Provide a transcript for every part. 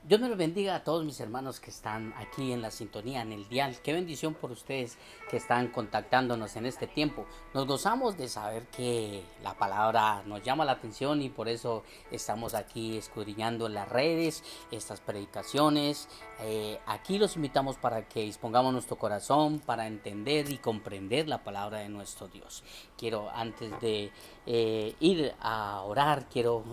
Dios me los bendiga a todos mis hermanos que están aquí en la sintonía, en el dial. Qué bendición por ustedes que están contactándonos en este tiempo. Nos gozamos de saber que la palabra nos llama la atención y por eso estamos aquí escudriñando las redes, estas predicaciones. Aquí los invitamos para que dispongamos nuestro corazón para entender y comprender la palabra de nuestro Dios. Quiero, antes de ir a orar, quiero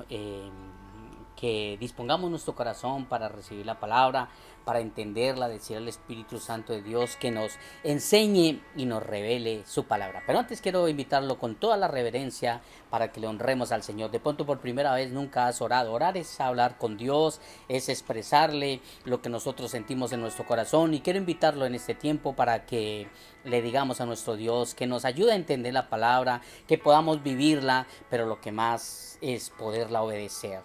que dispongamos nuestro corazón para recibir la palabra, para entenderla, decir al Espíritu Santo de Dios que nos enseñe y nos revele su palabra. Pero antes quiero invitarlo con toda la reverencia para que le honremos al Señor. De pronto por primera vez nunca has orado. Orar es hablar con Dios, es expresarle lo que nosotros sentimos en nuestro corazón, y quiero invitarlo en este tiempo para que le digamos a nuestro Dios que nos ayude a entender la palabra, que podamos vivirla, pero lo que más es poderla obedecer.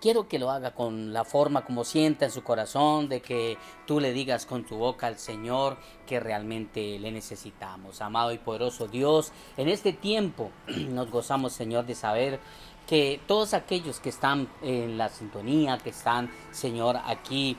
Quiero que lo haga con la forma como sienta en su corazón, de que tú le digas con tu boca al Señor que realmente le necesitamos. Amado y poderoso Dios, en este tiempo nos gozamos, Señor, de saber que todos aquellos que están en la sintonía, que están, Señor, aquí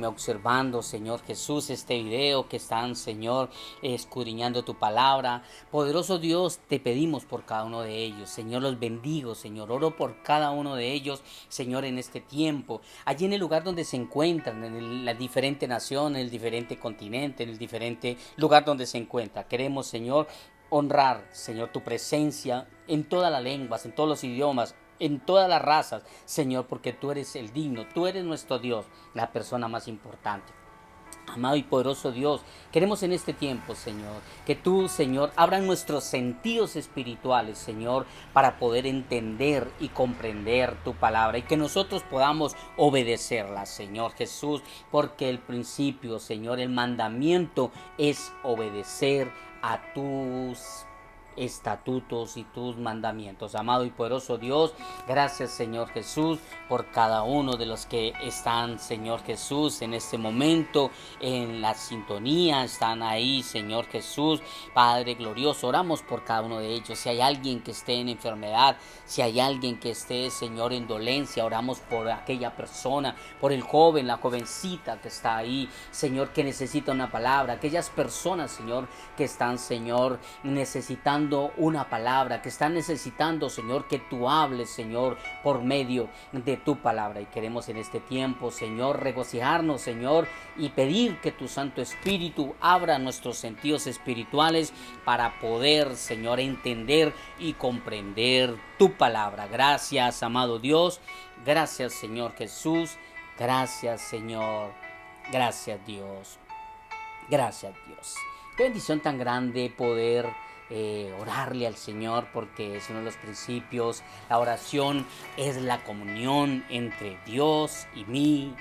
observando, Señor Jesús, este video, que están, Señor, escudriñando tu palabra, poderoso Dios, te pedimos por cada uno de ellos. Señor, los bendigo, Señor, oro por cada uno de ellos, Señor, en este tiempo, allí en el lugar donde se encuentran, la diferente nación, en el diferente continente, en el diferente lugar donde se encuentra. Queremos, Señor, honrar, Señor, tu presencia en todas las lenguas, en todos los idiomas, en todas las razas, Señor, porque tú eres el digno, tú eres nuestro Dios, la persona más importante. Amado y poderoso Dios, queremos en este tiempo, Señor, que tú, Señor, abran nuestros sentidos espirituales, Señor, para poder entender y comprender tu palabra y que nosotros podamos obedecerla, Señor Jesús, porque el principio, Señor, el mandamiento es obedecer a tus estatutos y tus mandamientos. Amado y poderoso Dios, gracias, Señor Jesús, por cada uno de los que están, Señor Jesús, en este momento en la sintonía, están ahí, Señor Jesús, Padre glorioso. Oramos por cada uno de ellos. Si hay alguien que esté en enfermedad, si hay alguien que esté, Señor, en dolencia, oramos por aquella persona, por el joven, la jovencita que está ahí, Señor, que necesita una palabra, aquellas personas, Señor, que están, Señor, necesitando una palabra, que están necesitando, Señor, que tú hables, Señor, por medio de tu palabra. Y queremos en este tiempo, Señor, regocijarnos, Señor, y pedir que tu Santo Espíritu abra nuestros sentidos espirituales para poder, Señor, entender y comprender tu palabra. Gracias, amado Dios. Gracias, Señor Jesús. Gracias, Señor. Gracias, Dios. Gracias, Dios. Qué bendición tan grande poder orarle al Señor, porque es uno de los principios. La oración es la comunión entre Dios y mí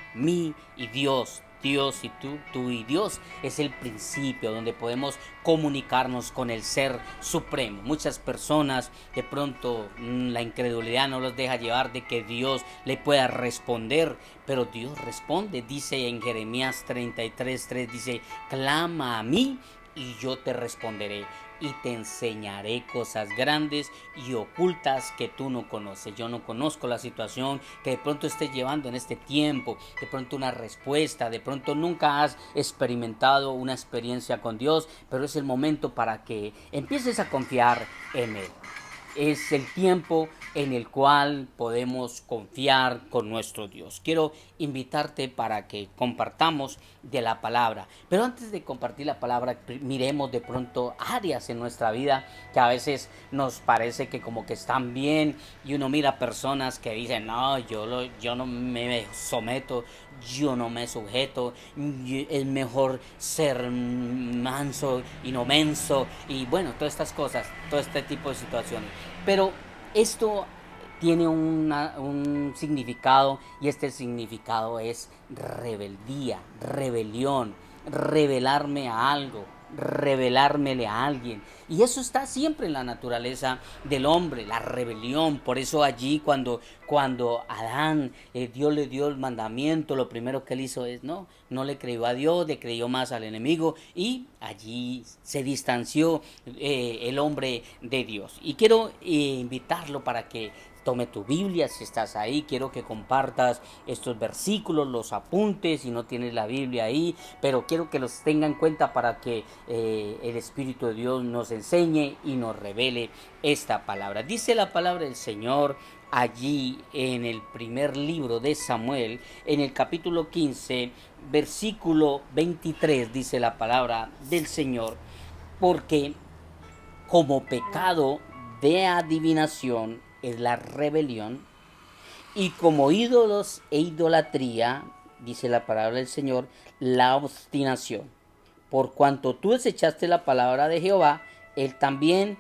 y Dios. Dios y tú y Dios es el principio donde podemos comunicarnos con el Ser Supremo. Muchas personas de pronto la incredulidad no los deja llevar de que Dios le pueda responder, pero Dios responde. Dice en Jeremías 33:3, dice: clama a mí y yo te responderé y te enseñaré cosas grandes y ocultas que tú no conoces. Yo no conozco la situación que de pronto estés llevando en este tiempo, de pronto una respuesta, de pronto nunca has experimentado una experiencia con Dios, pero es el momento para que empieces a confiar en Él. Es el tiempo en el cual podemos confiar con nuestro Dios. Quiero invitarte para que compartamos de la palabra. Pero antes de compartir la palabra, miremos de pronto áreas en nuestra vida que a veces nos parece que como que están bien, y uno mira personas que dicen: no, yo no me someto, yo no me sujeto, es mejor ser manso y no menso, y bueno, todas estas cosas, todo este tipo de situaciones. Pero esto tiene un significado, y este significado es rebeldía, rebelión, rebelarme a algo, revelármele a alguien. Y eso está siempre en la naturaleza del hombre, la rebelión. Por eso allí cuando Adán, Dios le dio el mandamiento, lo primero que él hizo es no le creyó a Dios, le creyó más al enemigo, y allí se distanció el hombre de Dios. Y quiero invitarlo para que tome tu Biblia si estás ahí. Quiero que compartas estos versículos, los apuntes si no tienes la Biblia ahí, pero quiero que los tenga en cuenta para que el Espíritu de Dios nos enseñe y nos revele esta palabra. Dice la palabra del Señor allí en el primer libro de Samuel, en el capítulo 15, versículo 23, dice la palabra del Señor: porque como pecado de adivinación es la rebelión, y como ídolos e idolatría, dice la palabra del Señor, la obstinación. Por cuanto tú desechaste la palabra de Jehová, Él también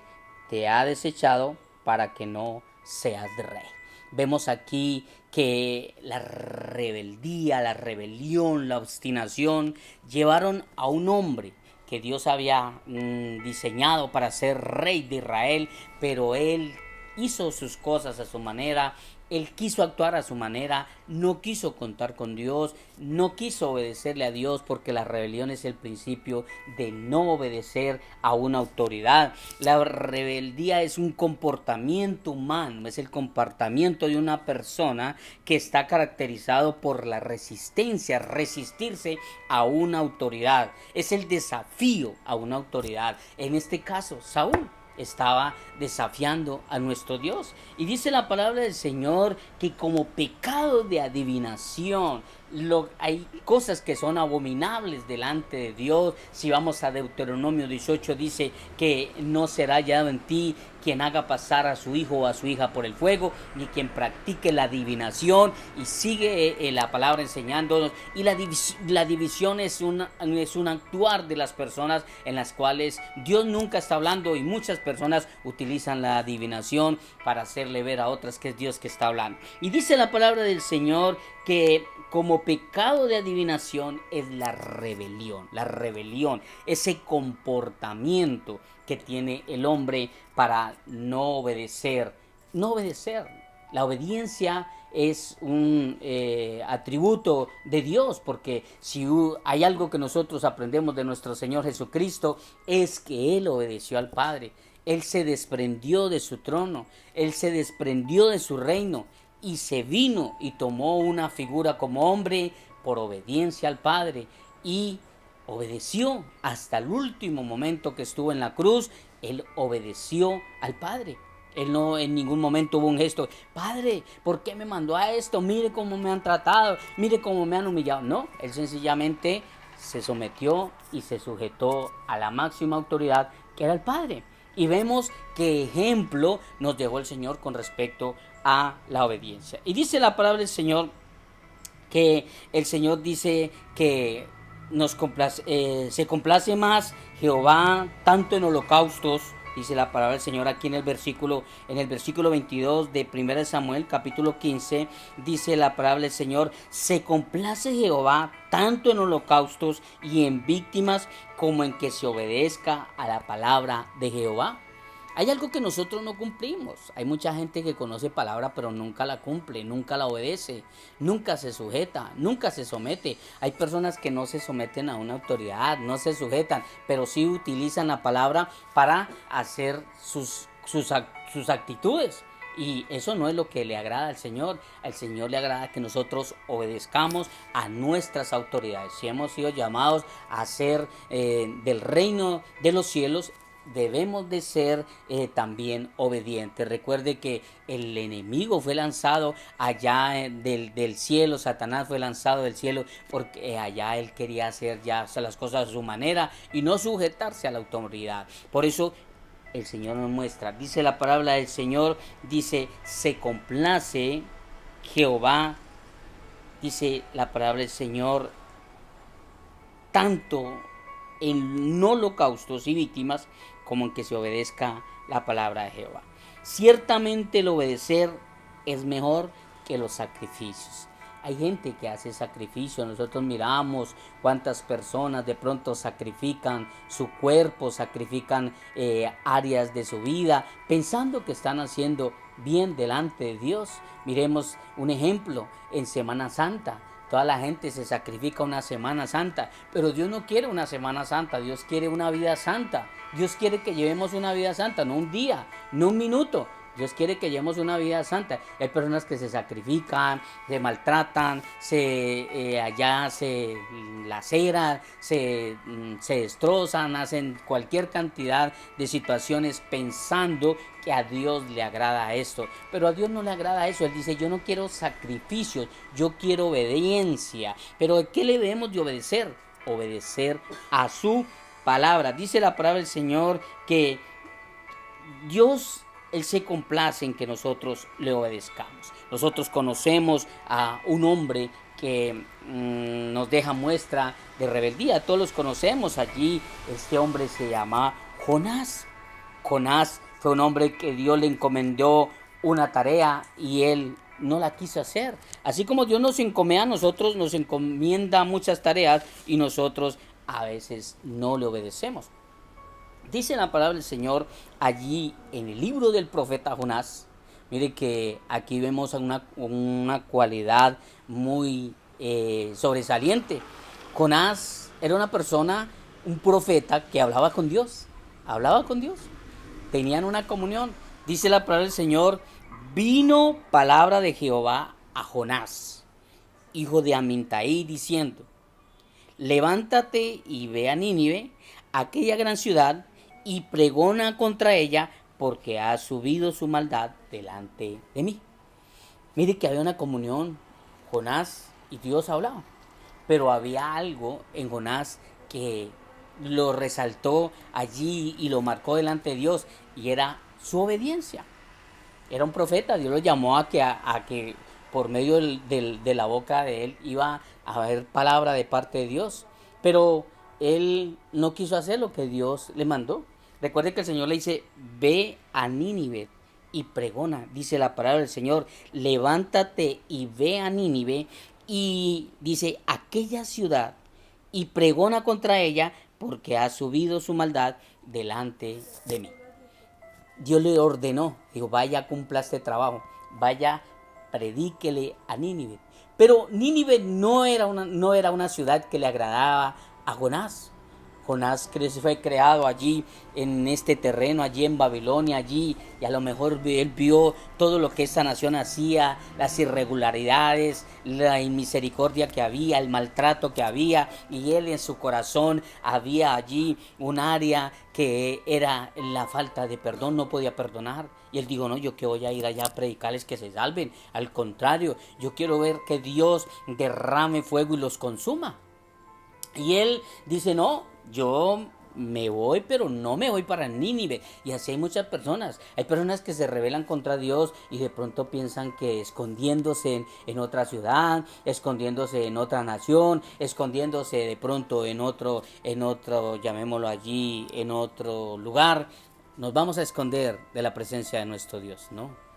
te ha desechado para que no seas rey. Vemos aquí que la rebeldía, la rebelión, la obstinación llevaron a un hombre que Dios había diseñado para ser rey de Israel, pero él hizo sus cosas a su manera. Él quiso actuar a su manera, no quiso contar con Dios, no quiso obedecerle a Dios, porque la rebelión es el principio de no obedecer a una autoridad. La rebeldía es un comportamiento humano, es el comportamiento de una persona que está caracterizado por la resistencia, resistirse a una autoridad. Es el desafío a una autoridad. En este caso, Saúl estaba desafiando a nuestro Dios. Y dice la palabra del Señor que como pecado de adivinación, hay cosas que son abominables delante de Dios. Si vamos a Deuteronomio 18, dice que no será hallado en ti quien haga pasar a su hijo o a su hija por el fuego, ni quien practique la adivinación. Y sigue la palabra enseñándonos. Y la división es un actuar de las personas en las cuales Dios nunca está hablando, y muchas personas utilizan la adivinación para hacerle ver a otras que es Dios que está hablando. Y dice la palabra del Señor que como pecado de adivinación es la rebelión, ese comportamiento que tiene el hombre para no obedecer. La obediencia es un atributo de Dios, porque si hay algo que nosotros aprendemos de nuestro Señor Jesucristo, es que Él obedeció al Padre. Él se desprendió de su trono, Él se desprendió de su reino y se vino y tomó una figura como hombre por obediencia al Padre, y obedeció hasta el último momento que estuvo en la cruz. Él obedeció al Padre. Él no en ningún momento hubo un gesto: Padre, ¿por qué me mandó a esto? Mire cómo me han tratado, mire cómo me han humillado. No, él sencillamente se sometió y se sujetó a la máxima autoridad, que era el Padre. Y vemos qué ejemplo nos dejó el Señor con respecto a la obediencia. Y dice la palabra del Señor que el Señor dice que se complace más Jehová tanto en holocaustos. Dice la palabra del Señor aquí en el versículo 22 de 1 Samuel capítulo 15, dice la palabra del Señor: se complace Jehová tanto en holocaustos y en víctimas como en que se obedezca a la palabra de Jehová. Hay algo que nosotros no cumplimos. Hay mucha gente que conoce palabra pero nunca la cumple, nunca la obedece, nunca se sujeta, nunca se somete. Hay personas que no se someten a una autoridad, no se sujetan, pero sí utilizan la palabra para hacer sus actitudes. Y eso no es lo que le agrada al Señor. Al Señor le agrada que nosotros obedezcamos a nuestras autoridades. Si hemos sido llamados a ser del reino de los cielos, debemos de ser también obedientes. Recuerde que el enemigo fue lanzado allá del cielo. Satanás fue lanzado del cielo porque allá él quería hacer ya las cosas a su manera y no sujetarse a la autoridad. Por eso el Señor nos muestra, dice la palabra del Señor, dice: se complace Jehová, dice la palabra del Señor, tanto en holocaustos y víctimas como en que se obedezca la palabra de Jehová. Ciertamente el obedecer es mejor que los sacrificios. Hay gente que hace sacrificio. Nosotros miramos cuántas personas de pronto sacrifican su cuerpo, sacrifican áreas de su vida, pensando que están haciendo bien delante de Dios. Miremos un ejemplo en Semana Santa. Toda la gente se sacrifica una Semana Santa, pero Dios no quiere una Semana Santa, Dios quiere una vida santa. Dios quiere que llevemos una vida santa, no un día, no un minuto, Dios quiere que llevemos una vida santa. Hay personas que se sacrifican, se maltratan, allá se laceran, se destrozan, hacen cualquier cantidad de situaciones pensando que a Dios le agrada esto. Pero a Dios no le agrada eso. Él dice, yo no quiero sacrificios, yo quiero obediencia. Pero ¿a qué le debemos de obedecer? Obedecer a su palabra. Dice la palabra del Señor que Dios, Él se complace en que nosotros le obedezcamos. Nosotros conocemos a un hombre que nos deja muestra de rebeldía. Todos los conocemos allí. Este hombre se llama Jonás. Jonás fue un hombre que Dios le encomendó una tarea y él no la quiso hacer. Así como Dios nos encomienda a nosotros, nos encomienda muchas tareas y nosotros a veces no le obedecemos. Dice la palabra del Señor allí en el libro del profeta Jonás. Mire que aquí vemos una cualidad muy sobresaliente. Jonás era una persona, un profeta que hablaba con Dios. Hablaba con Dios. Tenían una comunión. Dice la palabra del Señor, vino palabra de Jehová a Jonás, hijo de Amintai, diciendo, levántate y ve a Nínive, aquella gran ciudad, y pregona contra ella, porque ha subido su maldad delante de mí. Mire que había una comunión, Jonás y Dios hablaban, pero había algo en Jonás que lo resaltó allí y lo marcó delante de Dios, y era su obediencia. Era un profeta, Dios lo llamó a que por medio de la boca de él iba a haber palabra de parte de Dios, pero él no quiso hacer lo que Dios le mandó. Recuerde que el Señor le dice, ve a Nínive y pregona, dice la palabra del Señor, levántate y ve a Nínive, y dice, aquella ciudad, y pregona contra ella, porque ha subido su maldad delante de mí. Dios le ordenó, dijo, vaya, cumpla este trabajo, vaya, predíquele a Nínive. Pero Nínive no era una ciudad que le agradaba a Jonás. Jonás fue creado allí en este terreno, allí en Babilonia, allí, y a lo mejor él vio todo lo que esta nación hacía, las irregularidades, la inmisericordia que había, el maltrato que había, y él en su corazón había allí un área que era la falta de perdón, no podía perdonar. Y él dijo, no, yo que voy a ir allá a predicarles que se salven. Al contrario, yo quiero ver que Dios derrame fuego y los consuma. Y él dice, no, yo me voy, pero no me voy para Nínive. Y así hay muchas personas. Hay personas que se rebelan contra Dios y de pronto piensan que escondiéndose en otra ciudad, escondiéndose en otra nación, escondiéndose de pronto en otro, llamémoslo allí, en otro lugar, nos vamos a esconder de la presencia de nuestro Dios, ¿no?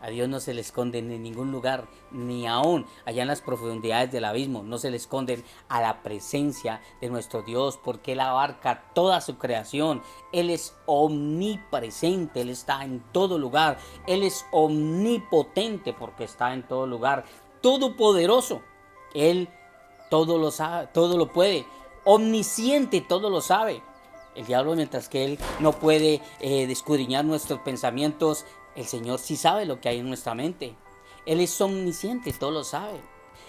A Dios no se le esconde en ningún lugar, ni aún allá en las profundidades del abismo, no se le esconden a la presencia de nuestro Dios, porque Él abarca toda su creación. Él es omnipresente, Él está en todo lugar. Él es omnipotente porque está en todo lugar. Todopoderoso, Él todo lo sabe, todo lo puede. Omnisciente, todo lo sabe. El diablo, mientras que él no puede escudriñar nuestros pensamientos, el Señor sí sabe lo que hay en nuestra mente. Él es omnisciente, todo lo sabe.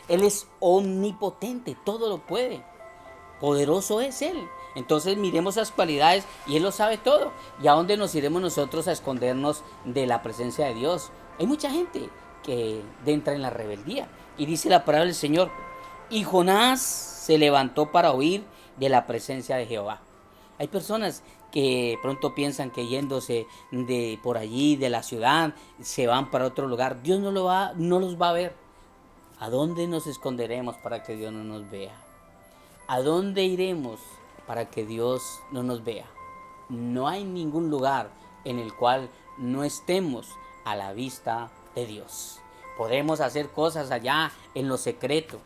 Él es omnipotente, todo lo puede. Poderoso es Él. Entonces miremos esas cualidades y Él lo sabe todo. ¿Y a dónde nos iremos nosotros a escondernos de la presencia de Dios? Hay mucha gente que entra en la rebeldía. Y dice la palabra del Señor, y Jonás se levantó para huir de la presencia de Jehová. Hay personas que pronto piensan que yéndose de por allí, de la ciudad, se van para otro lugar. Dios no los va a ver. ¿A dónde nos esconderemos para que Dios no nos vea? ¿A dónde iremos para que Dios no nos vea? No hay ningún lugar en el cual no estemos a la vista de Dios. Podemos hacer cosas allá en lo secreto.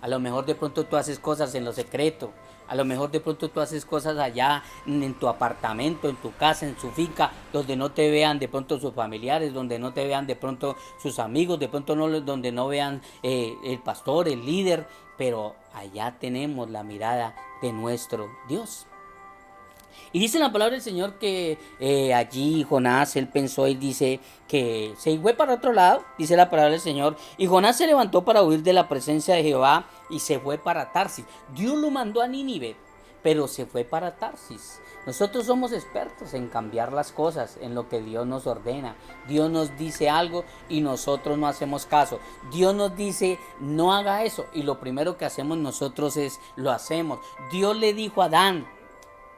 A lo mejor de pronto tú haces cosas en lo secreto. A lo mejor de pronto tú haces cosas allá en tu apartamento, en tu casa, en su finca, donde no te vean de pronto sus familiares, donde no te vean de pronto sus amigos, de pronto donde no vean el pastor, el líder, pero allá tenemos la mirada de nuestro Dios. Y dice la palabra del Señor que allí Jonás, él pensó y dice que se fue para otro lado, dice la palabra del Señor, y Jonás se levantó para huir de la presencia de Jehová y se fue para Tarsis. Dios lo mandó a Nínive, pero se fue para Tarsis. Nosotros somos expertos en cambiar las cosas, en lo que Dios nos ordena. Dios nos dice algo y nosotros no hacemos caso. Dios nos dice, no haga eso, y lo primero que hacemos nosotros es, lo hacemos. Dios le dijo a Adán,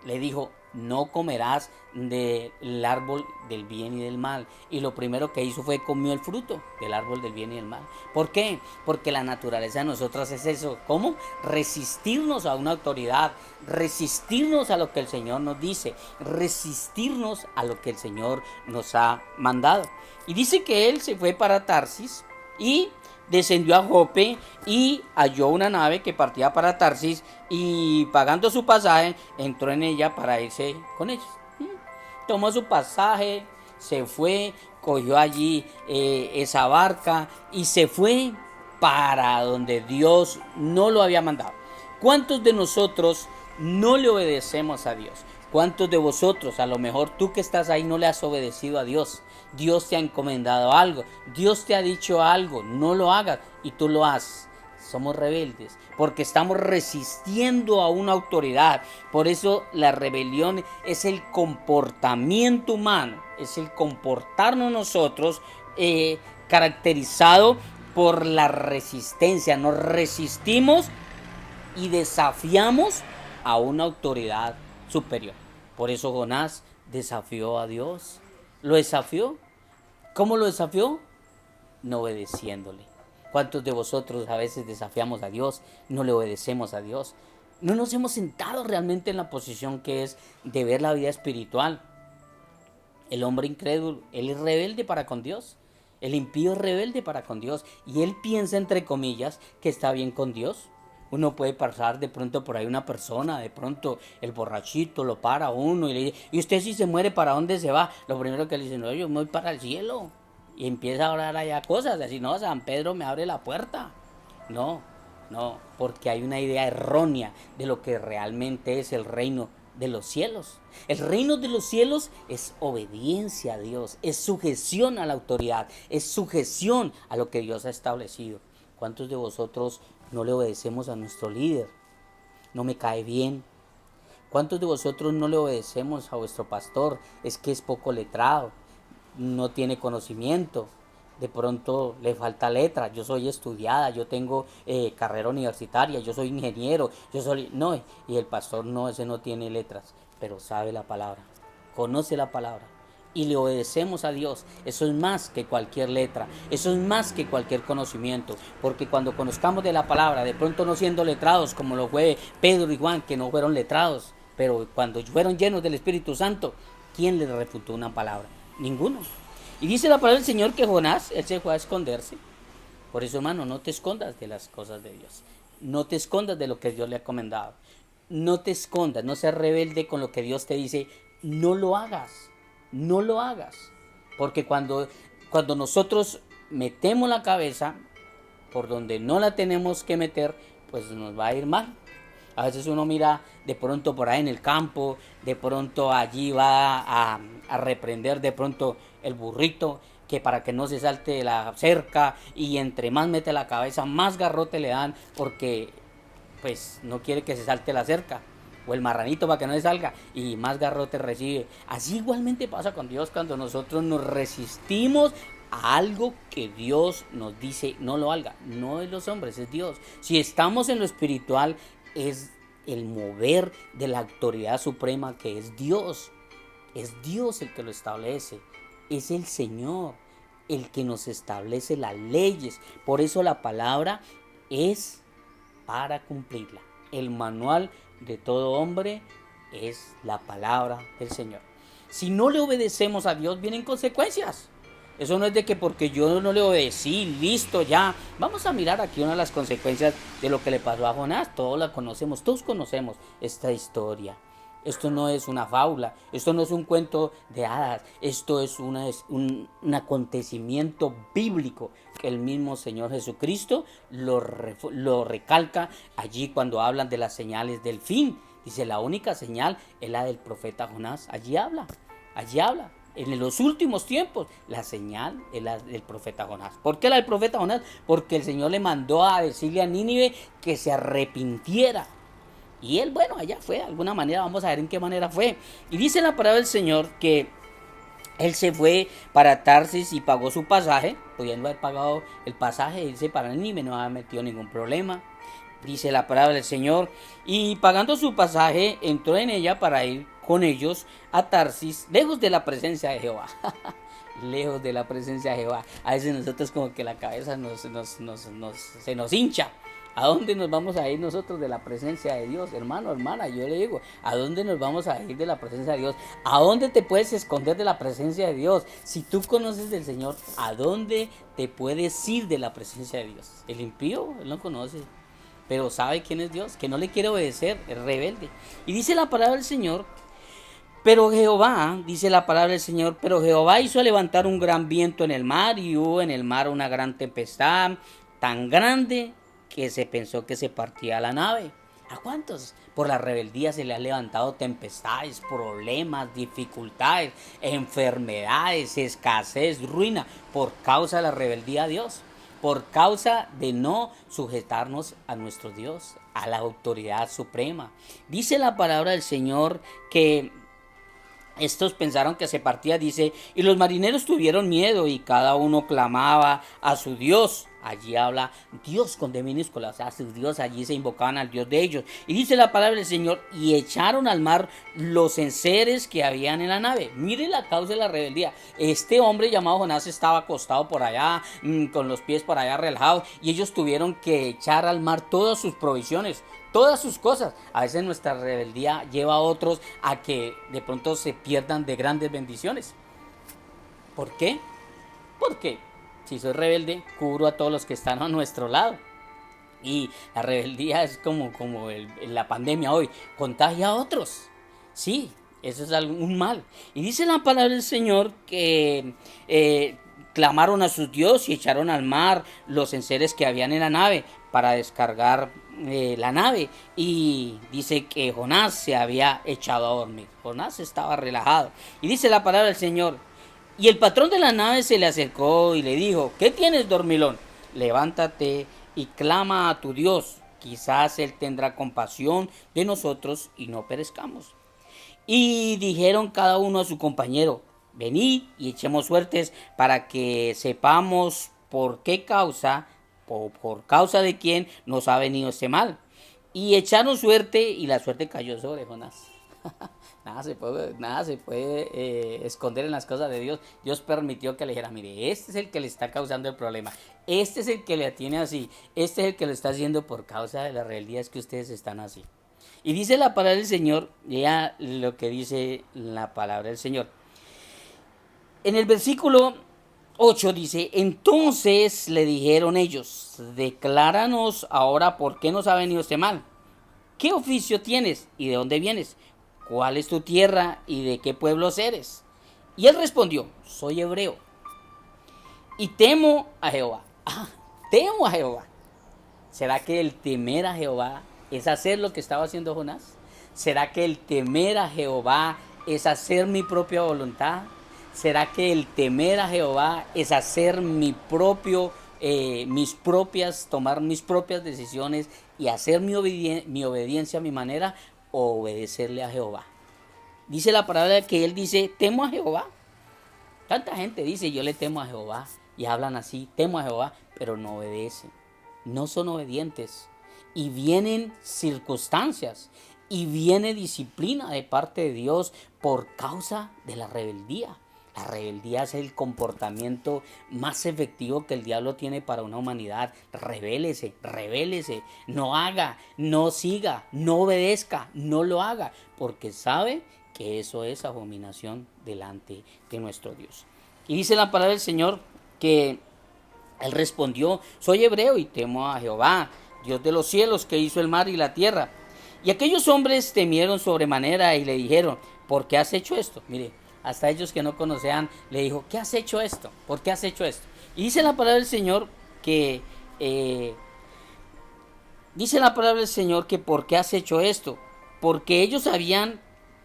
le dijo, no comerás del árbol del bien y del mal. Y lo primero que hizo fue comió el fruto del árbol del bien y del mal. ¿Por qué? Porque la naturaleza de nosotros es eso. ¿Cómo? Resistirnos a una autoridad, resistirnos a lo que el Señor nos dice, resistirnos a lo que el Señor nos ha mandado. Y dice que él se fue para Tarsis y descendió a Jope y halló una nave que partía para Tarsis y pagando su pasaje entró en ella para irse con ellos. Tomó su pasaje, se fue, cogió allí esa barca y se fue para donde Dios no lo había mandado. ¿Cuántos de nosotros no le obedecemos a Dios? ¿Cuántos de vosotros, a lo mejor tú que estás ahí, no le has obedecido a Dios? Dios te ha encomendado algo, Dios te ha dicho algo, no lo hagas y tú lo haces. Somos rebeldes porque estamos resistiendo a una autoridad. Por eso la rebelión es el comportamiento humano, es el comportarnos nosotros caracterizado por la resistencia. Nos resistimos y desafiamos a una autoridad superior. Por eso Jonás desafió a Dios. ¿Lo desafió? ¿Cómo lo desafió? No obedeciéndole. ¿Cuántos de vosotros a veces desafiamos a Dios, no le obedecemos a Dios? No nos hemos sentado realmente en la posición que es de ver la vida espiritual. El hombre incrédulo, él es rebelde para con Dios. El impío es rebelde para con Dios. Y él piensa, entre comillas, que está bien con Dios. Uno puede pasar de pronto por ahí una persona, de pronto el borrachito lo para a uno y le dice, ¿y usted si se muere para dónde se va? Lo primero que le dice, no, yo me voy para el cielo. Y empieza a orar allá cosas, así, no, San Pedro me abre la puerta. No, no, porque hay una idea errónea de lo que realmente es el reino de los cielos. El reino de los cielos es obediencia a Dios, es sujeción a la autoridad, es sujeción a lo que Dios ha establecido. ¿Cuántos de vosotros no le obedecemos a nuestro líder? No me cae bien. ¿Cuántos de vosotros no le obedecemos a vuestro pastor? Es que es poco letrado, no tiene conocimiento, de pronto le falta letra. Yo soy estudiada, yo tengo carrera universitaria, yo soy ingeniero, yo soy... No, y el pastor no, ese no tiene letras, pero sabe la palabra, conoce la palabra. Y le obedecemos a Dios. Eso es más que cualquier letra, eso es más que cualquier conocimiento, porque cuando conozcamos de la palabra, de pronto no siendo letrados como lo fue Pedro y Juan, que no fueron letrados, pero cuando fueron llenos del Espíritu Santo, ¿quién les refutó una palabra? Ninguno. Y dice la palabra del Señor que Jonás, él se fue a esconderse. Por eso, hermano, no te escondas de las cosas de Dios, no te escondas de lo que Dios le ha encomendado, no te escondas, no seas rebelde con lo que Dios te dice, no lo hagas. No lo hagas, porque cuando nosotros metemos la cabeza por donde no la tenemos que meter, pues nos va a ir mal. A veces uno mira de pronto por ahí en el campo, de pronto allí va a reprender de pronto el burrito, que para que no se salte la cerca, y entre más mete la cabeza, más garrote le dan, porque pues no quiere que se salte la cerca, o el marranito para que no se salga, y más garrote recibe. Así igualmente pasa con Dios cuando nosotros nos resistimos a algo que Dios nos dice no lo haga. No es los hombres, es Dios. Si estamos en lo espiritual, es el mover de la autoridad suprema que es Dios. Es Dios el que lo establece. Es el Señor el que nos establece las leyes. Por eso la palabra es para cumplirla. El manual de todo hombre es la palabra del Señor. Si no le obedecemos a Dios, vienen consecuencias. Eso no es de que porque yo no le obedecí, listo, ya. Vamos a mirar aquí una de las consecuencias de lo que le pasó a Jonás. Todos la conocemos, todos conocemos esta historia. Esto no es una fábula, esto no es un cuento de hadas, esto es un acontecimiento bíblico que el mismo Señor Jesucristo lo recalca allí cuando hablan de las señales del fin. Dice, la única señal es la del profeta Jonás. Allí habla, allí habla. En los últimos tiempos, la señal es la del profeta Jonás. ¿Por qué la del profeta Jonás? Porque el Señor le mandó a decirle a Nínive que se arrepintiera. Y él, bueno, allá fue, de alguna manera, vamos a ver en qué manera fue. Y dice la palabra del Señor que él se fue para Tarsis y pagó su pasaje, pudiendo haber pagado el pasaje e irse para Nínive, no había metido ningún problema. Dice la palabra del Señor, y pagando su pasaje, entró en ella para ir con ellos a Tarsis, lejos de la presencia de Jehová. Lejos de la presencia de Jehová. A veces nosotros como que la cabeza se nos hincha. ¿A dónde nos vamos a ir nosotros de la presencia de Dios? Hermano, hermana, yo le digo, ¿a dónde nos vamos a ir de la presencia de Dios? ¿A dónde te puedes esconder de la presencia de Dios? Si tú conoces del Señor, ¿a dónde te puedes ir de la presencia de Dios? El impío, él no conoce, pero sabe quién es Dios, que no le quiere obedecer, es rebelde. Y dice la palabra del Señor, pero Jehová, dice la palabra del Señor, pero Jehová hizo levantar un gran viento en el mar, y hubo en el mar una gran tempestad, tan grande que se pensó que se partía la nave. ¿A cuántos por la rebeldía se le han levantado tempestades, problemas, dificultades, enfermedades, escasez, ruina, por causa de la rebeldía a Dios? Por causa de no sujetarnos a nuestro Dios, a la autoridad suprema. Dice la palabra del Señor que estos pensaron que se partía, dice, y los marineros tuvieron miedo y cada uno clamaba a su Dios. Allí habla Dios con D minúscula, o sea, su Dios, allí se invocaban al Dios de ellos. Y dice la palabra del Señor, y echaron al mar los enseres que habían en la nave. Mire la causa de la rebeldía. Este hombre llamado Jonás estaba acostado por allá, con los pies por allá relajados, y ellos tuvieron que echar al mar todas sus provisiones, todas sus cosas. A veces nuestra rebeldía lleva a otros a que de pronto se pierdan de grandes bendiciones. ¿Por qué? Porque si soy rebelde, cubro a todos los que están a nuestro lado. Y la rebeldía es como la pandemia hoy, contagia a otros. Sí, eso es un mal. Y dice la palabra del Señor que clamaron a sus dioses y echaron al mar los enseres que habían en la nave para descargar la nave. Y dice que Jonás se había echado a dormir. Jonás estaba relajado. Y dice la palabra del Señor, y el patrón de la nave se le acercó y le dijo, ¿qué tienes, dormilón? Levántate y clama a tu Dios. Quizás Él tendrá compasión de nosotros y no perezcamos. Y dijeron cada uno a su compañero, venid y echemos suertes para que sepamos por qué causa, o por causa de quién nos ha venido este mal. Y echaron suerte y la suerte cayó sobre Jonás. Nada se puede esconder en las cosas de Dios. Dios permitió que le dijera, mire, este es el que le está causando el problema, este es el que le tiene así, este es el que lo está haciendo por causa de la rebeldía, es que ustedes están así. Y dice la palabra del Señor, ya lo que dice la palabra del Señor. En el versículo 8 dice, entonces le dijeron ellos, decláranos ahora por qué nos ha venido este mal. ¿Qué oficio tienes y de dónde vienes? ¿Cuál es tu tierra y de qué pueblos eres? Y él respondió, soy hebreo y temo a Jehová. Temo a Jehová. ¿Será que el temer a Jehová es hacer lo que estaba haciendo Jonás? ¿Será que el temer a Jehová es hacer mi propia voluntad? ¿Será que el temer a Jehová es hacer tomar mis propias decisiones y hacer mi obediencia a mi manera, o obedecerle a Jehová? Dice la palabra que él dice, temo a Jehová. Tanta gente dice, yo le temo a Jehová, y hablan así, temo a Jehová, pero no obedecen, no son obedientes. Y vienen circunstancias, y viene disciplina de parte de Dios por causa de la rebeldía. La rebeldía es el comportamiento más efectivo que el diablo tiene para una humanidad. Rebélese, no haga, no siga, no obedezca, no lo haga, porque sabe que eso es abominación delante de nuestro Dios. Y dice la palabra del Señor que él respondió, soy hebreo y temo a Jehová, Dios de los cielos, que hizo el mar y la tierra. Y aquellos hombres temieron sobremanera y le dijeron, ¿por qué has hecho esto? Mire, hasta ellos que no conocían le dijo, ¿qué has hecho esto? ¿Por qué has hecho esto? Y dice la palabra del Señor que ¿por qué has hecho esto? porque ellos sabían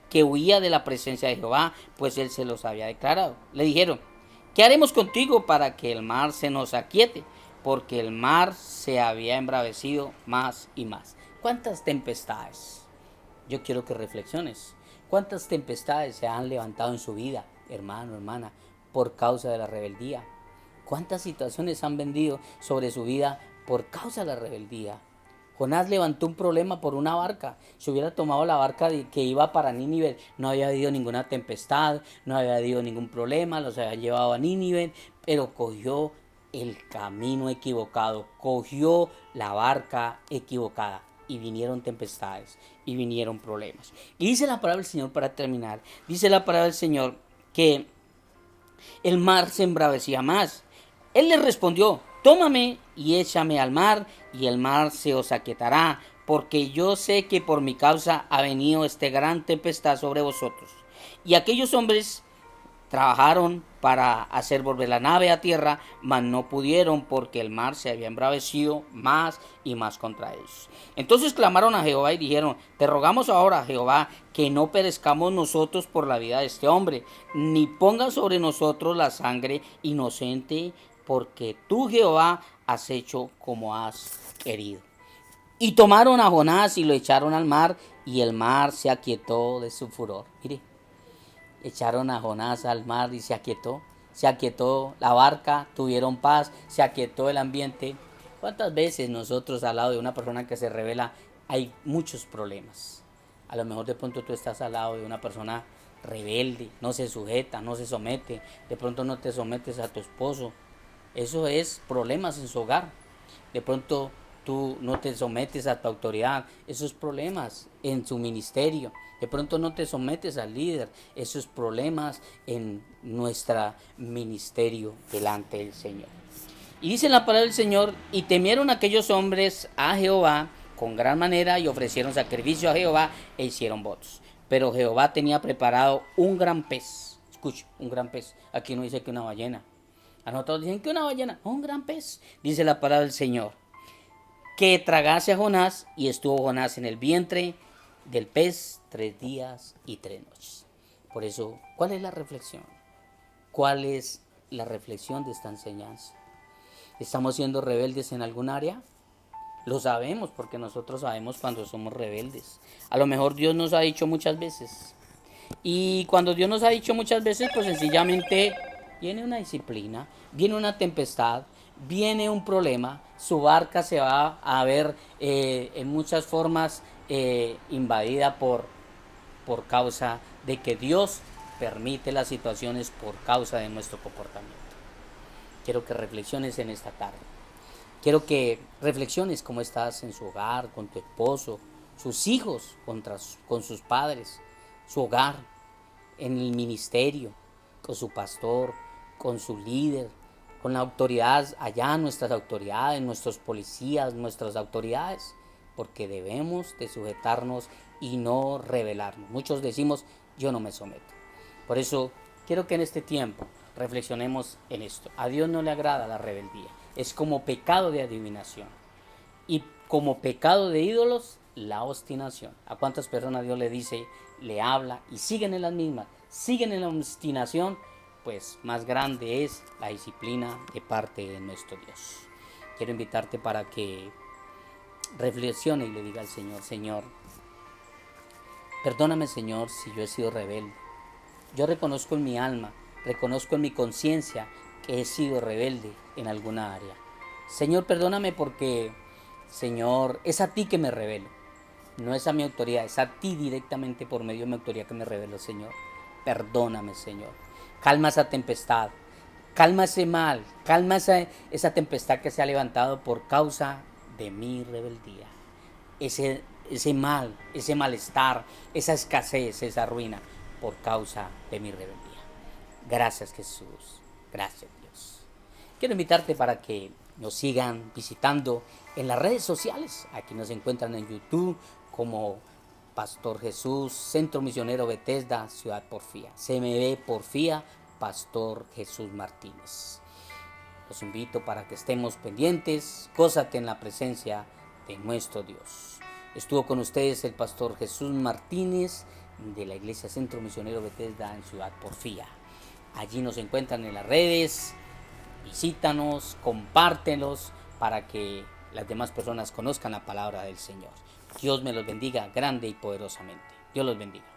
que huía de la presencia de Jehová, pues él se los había declarado. Le dijeron: ¿qué haremos contigo para que el mar se nos aquiete? Porque el mar se había embravecido más y más. ¿Cuántas tempestades? Yo quiero que reflexiones. ¿Cuántas tempestades se han levantado en su vida, hermano, hermana, por causa de la rebeldía? ¿Cuántas situaciones han vendido sobre su vida por causa de la rebeldía? Jonás levantó un problema por una barca. Si hubiera tomado la barca que iba para Nínive, no había habido ninguna tempestad, no había habido ningún problema, los había llevado a Nínive, pero cogió el camino equivocado, cogió la barca equivocada y vinieron tempestades y vinieron problemas. Y dice la palabra del Señor, para terminar, dice la palabra del Señor que el mar se embravecía más. Él les respondió: tómame y échame al mar, y el mar se os aquietará, porque yo sé que por mi causa ha venido esta gran tempestad sobre vosotros. Y aquellos hombres trabajaron para hacer volver la nave a tierra, mas no pudieron, porque el mar se había embravecido más y más contra ellos. Entonces clamaron a Jehová y dijeron: te rogamos ahora, Jehová, que no perezcamos nosotros por la vida de este hombre, ni ponga sobre nosotros la sangre inocente, porque tú, Jehová, has hecho como has querido. Y tomaron a Jonás y lo echaron al mar, y el mar se aquietó de su furor. Mire, echaron a Jonás al mar y se aquietó la barca, tuvieron paz, se aquietó el ambiente. ¿Cuántas veces nosotros al lado de una persona que se revela hay muchos problemas? A lo mejor de pronto tú estás al lado de una persona rebelde, no se sujeta, no se somete, de pronto no te sometes a tu esposo. Eso es problemas en su hogar. De pronto tú no te sometes a tu autoridad, esos problemas en su ministerio. De pronto no te sometes al líder, esos problemas en nuestro ministerio delante del Señor. Y dice la palabra del Señor: y temieron aquellos hombres a Jehová con gran manera, y ofrecieron sacrificio a Jehová e hicieron votos. Pero Jehová tenía preparado un gran pez. Escuche, un gran pez. Aquí no dice que una ballena. A nosotros dicen que una ballena, un gran pez. Dice la palabra del Señor: que tragase a Jonás, y estuvo Jonás en el vientre del pez 3 días y 3 noches. Por eso, ¿cuál es la reflexión? ¿Cuál es la reflexión de esta enseñanza? ¿Estamos siendo rebeldes en algún área? Lo sabemos, porque nosotros sabemos cuando somos rebeldes. A lo mejor Dios nos ha dicho muchas veces. Y cuando Dios nos ha dicho muchas veces, pues sencillamente viene una disciplina, viene una tempestad, viene un problema, su barca se va a ver en muchas formas invadida por causa de que Dios permite las situaciones por causa de nuestro comportamiento. Quiero que reflexiones en esta tarde. Quiero que reflexiones cómo estás en su hogar, con tu esposo, sus hijos, con sus padres, su hogar, en el ministerio, con su pastor, con su líder, con la autoridad allá, nuestras autoridades, nuestros policías, nuestras autoridades, porque debemos de sujetarnos y no rebelarnos. Muchos decimos: yo no me someto. Por eso quiero que en este tiempo reflexionemos en esto. A Dios no le agrada la rebeldía. Es como pecado de adivinación. Y como pecado de ídolos, la obstinación. ¿A cuántas personas Dios le dice, le habla y siguen en las mismas? Siguen en la obstinación, pues más grande es la disciplina de parte de nuestro Dios. Quiero invitarte para que reflexione y le diga al Señor: Señor, perdóname, Señor, si yo he sido rebelde. Yo reconozco en mi alma, reconozco en mi conciencia que he sido rebelde en alguna área. Señor, perdóname porque, Señor, es a ti que me revelo. No es a mi autoridad, es a ti directamente por medio de mi autoridad que me revelo, Señor. Perdóname, Señor. Calma esa tempestad, calma ese mal, calma esa tempestad que se ha levantado por causa de mi rebeldía. Ese mal, ese malestar, esa escasez, esa ruina, por causa de mi rebeldía. Gracias, Jesús. Gracias, Dios. Quiero invitarte para que nos sigan visitando en las redes sociales. Aquí nos encuentran en YouTube como Pastor Jesús, Centro Misionero Bethesda, Ciudad Porfía. CMB Porfía, Pastor Jesús Martínez. Los invito para que estemos pendientes. Gózate en la presencia de nuestro Dios. Estuvo con ustedes el pastor Jesús Martínez de la Iglesia Centro Misionero Bethesda en Ciudad Porfía. Allí nos encuentran en las redes, visítanos, compártelos para que las demás personas conozcan la palabra del Señor. Dios me los bendiga grande y poderosamente. Dios los bendiga.